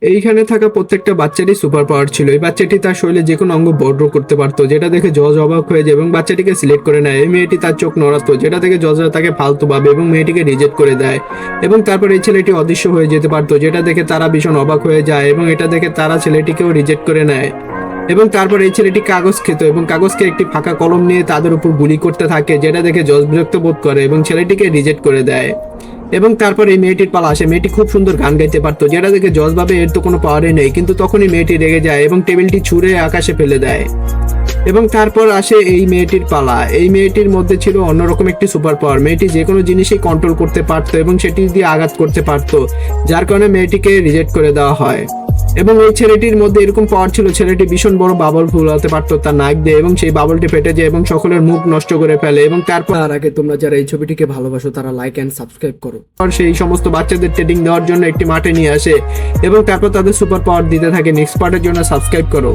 এইখানে থাকা প্রত্যেকটা বাচ্চারই সুপার পাওয়ার ছিল। এই বাচ্চাটি তার শরীরে যে কোনো অঙ্গ বড় করতে পারতো, যেটা দেখে জজ অবাক হয়ে যায় এবং বাচ্চাটিকে সিলেক্ট করে নেয়। এই মেয়েটি তার চোখ নড়াতো, যেটা দেখে জজরা তাকে ফালতু ভাবে এবং মেয়েটিকে রিজেক্ট করে দেয়। এবং তারপর এই ছেলেটি অদৃশ্য হয়ে যেতে পারতো, যেটা দেখে তারা ভীষণ অবাক হয়ে যায় এবং এটা দেখে তারা ছেলেটিকেও রিজেক্ট করে নেয়। এবং তারপর এই ছেলেটি কাগজ খেত এবং কাগজকে একটি ফাঁকা কলম নিয়ে তাদের উপর গুলি করতে থাকে, যেটা দেখে জজ বিরক্ত বোধ করে এবং ছেলেটিকে রিজেক্ট করে দেয়। এবং তারপর এই মেয়েটির পালা আসে। মেয়েটি খুব সুন্দর গান গাইতে পারতো, যেটা দেখে জজ ভাবে এর তো কোনো পাওয়ারই নেই, কিন্তু তখনই মেয়েটি রেগে যায় এবং টেবিলটি ছুঁড়ে আকাশে ফেলে দেয়। এবং তারপর আসে এই মেয়েটির পালা। এই মেয়েটির মধ্যে ছিল অন্যরকম একটি সুপার পাওয়ার। মেয়েটি যে কোনো জিনিসই কন্ট্রোল করতে পারতো এবং সেটি দিয়ে আঘাত করতে পারতো, যার কারণে মেয়েটিকে রিজেক্ট করে দেওয়া হয়। এবং ওই ছেলেটির মধ্যে এরকম পাওয়ার ছিল, ছেলেটি ভীষণ বড় বাবল ফুলাতে পারতো তার নাক দিয়ে এবং সেই বাবলটি ফেটে যায় এবং সকলের মুখ নষ্ট করে ফেলে। এবং তারপর তার আগে তোমরা যারা এই ছবিটিকে ভালোবাসো তারা লাইক এন্ড সাবস্ক্রাইব করো। আর সেই সমস্ত বাচ্চাদের ট্রেনিং দেওয়ার জন্য একটি মাঠে নিয়ে আসে এবং তারপর তাদের সুপার পাওয়ার দিতে থাকে। নেক্সট পার্টের জন্য সাবস্ক্রাইব করো।